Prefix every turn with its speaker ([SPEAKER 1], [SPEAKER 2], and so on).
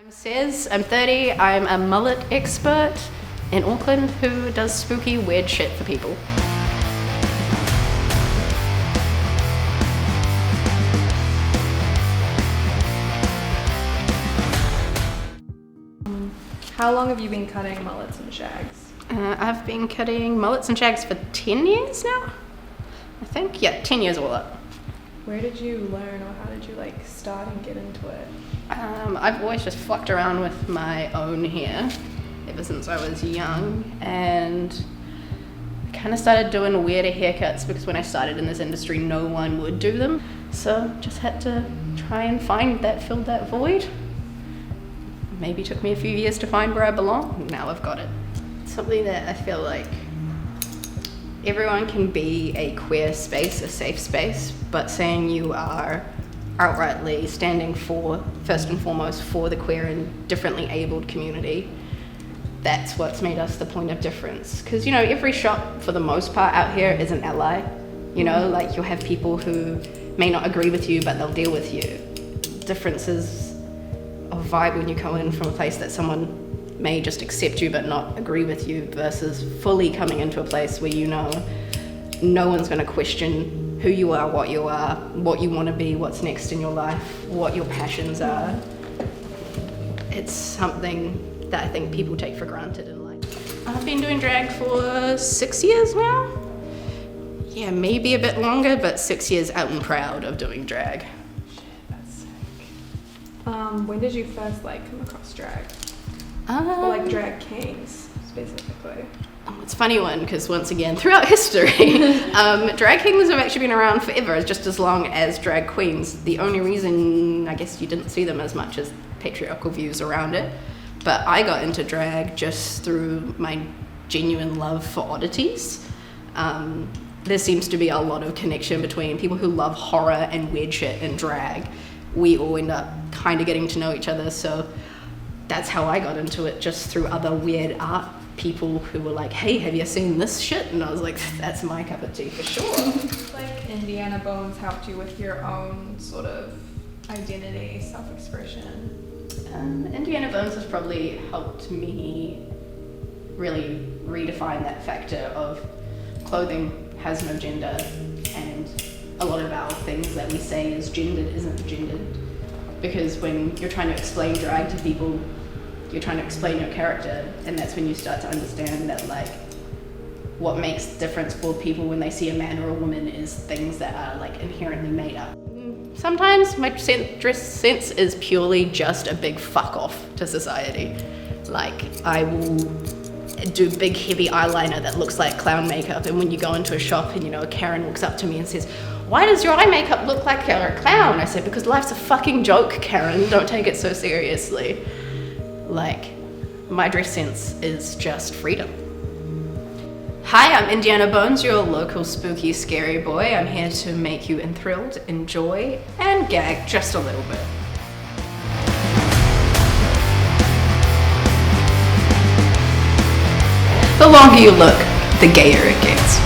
[SPEAKER 1] I'm Sez, I'm 30, I'm a mullet expert in Auckland who does spooky, weird shit for people.
[SPEAKER 2] How long have you been cutting mullets and shags?
[SPEAKER 1] I've been cutting mullets and shags for 10 years now, I think. Yeah, 10 years all up.
[SPEAKER 2] Where did you learn, or how did you start and get into it?
[SPEAKER 1] I've always just fucked around with my own hair ever since I was young, and I kind of started doing weirder haircuts because when I started in this industry no one would do them, so just had to try and find that filled that void. Maybe took me a few years to find where I belong. Now I've got it. It's something that I feel like everyone can be a queer space, a safe space, but saying you are outrightly standing for, first and foremost, for the queer and differently abled community, that's what's made us the point of difference. Because, you know, every shop, for the most part out here, is an ally. You know, like you'll have people who may not agree with you, but they'll deal with you. Differences of vibe when you come in from a place that someone may just accept you but not agree with you, versus fully coming into a place where you know no one's going to question who you are, what you want to be, what's next in your life, what your passions are. It's something that I think people take for granted in life. I've been doing drag for 6 years now. Yeah, maybe a bit longer, but 6 years out and proud of doing drag.
[SPEAKER 2] Shit, that's sick. When did you first come across drag? Or drag kings specifically?
[SPEAKER 1] It's a funny one, because once again, throughout history, drag kings have actually been around forever, just as long as drag queens. The only reason, I guess, you didn't see them as much as patriarchal views around it. But I got into drag just through my genuine love for oddities. There seems to be a lot of connection between people who love horror and weird shit and drag. We all end up kind of getting to know each other, so that's how I got into it, just through other weird art people who were like, hey, have you seen this shit? And I was like, that's my cup of tea for sure.
[SPEAKER 2] Indiana Bones helped you with your own sort of identity, self-expression?
[SPEAKER 1] Indiana Bones has probably helped me really redefine that factor of clothing has no gender, and a lot of our things that we say is gendered isn't gendered. Because when you're trying to explain drag to people, you're trying to explain your character, and that's when you start to understand that what makes the difference for people when they see a man or a woman is things that are inherently made up. Sometimes my dress sense is purely just a big fuck off to society. I will do big heavy eyeliner that looks like clown makeup, and when you go into a shop and a Karen walks up to me and says, why does your eye makeup look like you're a clown? I said, because life's a fucking joke, Karen, don't take it so seriously. My dress sense is just freedom. Hi, I'm Indiana Bones, your local spooky scary boy. I'm here to make you enthralled, enjoy, and gag just a little bit. The longer you look, the gayer it gets.